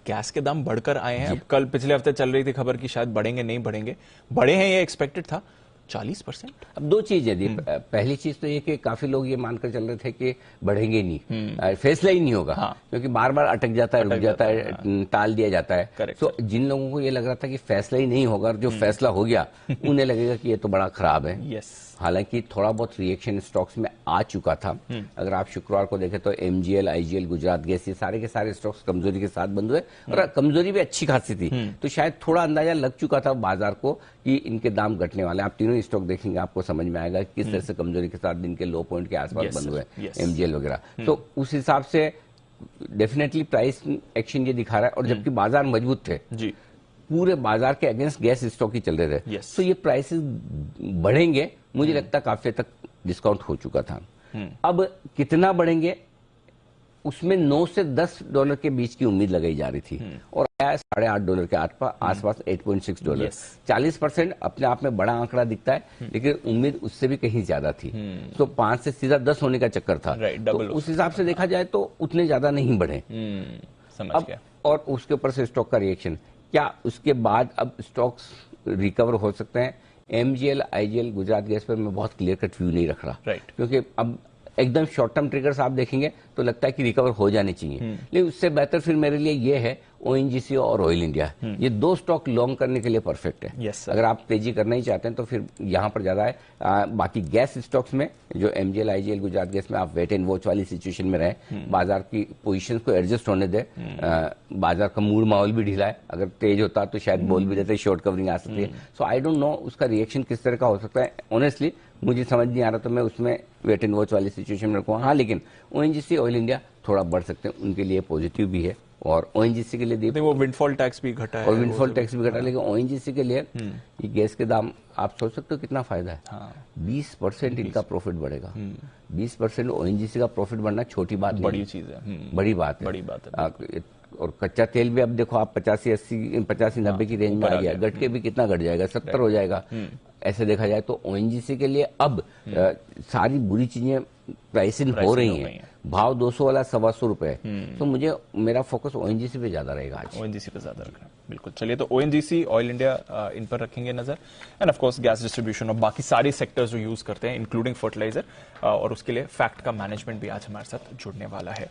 Gas के दाम बढ़कर आए हैं। अब कल पिछले हफ्ते चल रही थी खबर कि शायद बढ़ेंगे, नहीं बढ़ेंगे, बढ़े हैं, ये एक्सपेक्टेड था 40%। अब दो चीज है दीप, पहली चीज तो ये कि काफी लोग ये मानकर चल रहे थे कि बढ़ेंगे नहीं, फैसला ही नहीं होगा। हाँ। क्योंकि बार बार अटक जाता है, रुक जाता है, टाल दिया जाता है। तो जिन लोगों को ये लग रहा था कि फैसला ही नहीं होगा और जो फैसला हो गया उन्हें लगेगा कि ये तो बड़ा खराब है। यस। हालांकि थोड़ा बहुत रिएक्शन स्टॉक्स में आ चुका था। अगर आप शुक्रवार को देखें तो एमजीएल, आईजीएल, गुजरात गैस, ये सारे के सारे स्टॉक्स कमजोरी के साथ बंद हुए और कमजोरी भी अच्छी खासी थी। तो शायद थोड़ा अंदाजा लग चुका था बाजार को कि इनके दाम घटने वाले हैं। आप तीनों स्टॉक देखेंगे आपको समझ में आएगा किस तरह से कमजोरी के साथ दिन के लो पॉइंट के आसपास बंद हुए एमजीएल वगैरह। तो उस हिसाब से डेफिनेटली प्राइस एक्शन ये दिखा रहा है। और जबकि बाजार मजबूत थे जी, पूरे बाजार के अगेंस्ट गैस स्टॉक ही चल रहे थे। तो ये प्राइसेस बढ़ेंगे, मुझे लगता काफी तक डिस्काउंट हो चुका था। अब कितना बढ़ेंगे उसमें $9 से $10 के बीच की उम्मीद लगाई जा रही थी और आया $8.5 के आसपास $8.6। 40% अपने आप में बड़ा आंकड़ा दिखता है, लेकिन उम्मीद उससे भी कहीं ज्यादा थी। तो 5 से सीधा 10 होने का चक्कर था। तो उस हिसाब से देखा जाए तो उतने ज्यादा नहीं बढ़े। समझ गया। और उसके ऊपर से स्टॉक का रिएक्शन क्या, उसके बाद अब स्टॉक्स रिकवर हो सकते हैं। एमजीएल, आईजीएल, गुजरात गैस पर मैं बहुत क्लियर कट व्यू नहीं रख रहा, क्योंकि अब एकदम शॉर्ट टर्म ट्रिगर्स आप देखेंगे तो लगता है कि रिकवर हो जाने चाहिए। लेकिन उससे बेहतर फिर मेरे लिए ये है ओएनजीसी और ऑयल इंडिया। ये दो स्टॉक लॉन्ग करने के लिए परफेक्ट है। अगर आप तेजी करना ही चाहते हैं तो फिर यहां पर ज्यादा है। बाकी गैस स्टॉक्स में जो एमजीएल, आईजीएल, गुजरात गैस में आप वेट एंड वॉच वाली सिचुएशन में रहे, बाजार की पोजीशंस को एडजस्ट होने दे। बाजार का मूड माहौल भी ढीला है, अगर तेज होता तो शायद बोल भी देते शॉर्ट कवरिंग आ सकती है। सो आई डोंट नो उसका रिएक्शन किस तरह का हो सकता है। ऑनेस्टली मुझे समझ नहीं आ रहा, तो मैं उसमें वेट एंड वॉच वाली सिचुएशन में रखूंगा। हाँ, लेकिन ओएनजीसी, ऑयल इंडिया थोड़ा बढ़ सकते हैं, उनके लिए पॉजिटिव भी है। और ओएनजीसी के लिए वो विंडफॉल टैक्स भी घटा है, और विंडफॉल टैक्स भी घटा, लेकिन ओएनजीसी के लिए ये गैस के दाम आप सोच सकते हो कितना फायदा है। 20% इनका प्रॉफिट बढ़ेगा। 20% ओएनजीसी का प्रॉफिट बढ़ना छोटी बात नहीं, बड़ी चीज है, बड़ी बात है। और कच्चा तेल भी अब देखो आप 85-90 की रेंज में आ गया, घट के भी कितना घट जाएगा, 70 हो जाएगा। ऐसे देखा जाए तो ओएनजीसी के लिए अब सारी बुरी चीजें प्राइसिंग हो रही हैं। भाव 200 वाला ₹125। तो मुझे मेरा फोकस ओएनजीसी पे ज्यादा रहेगा आज, ओएनजीसी पे ज्यादा रखना। बिल्कुल, चलिए तो ओएनजीसी, ऑयल इंडिया, इन पर रखेंगे नजर। End of course gas distribution और बाकी सारे सेक्टर्स जो यूज करते हैं इंक्लूडिंग फर्टिलाइजर, और उसके लिए फैक्ट का मैनेजमेंट भी आज हमारे साथ जुड़ने वाला है।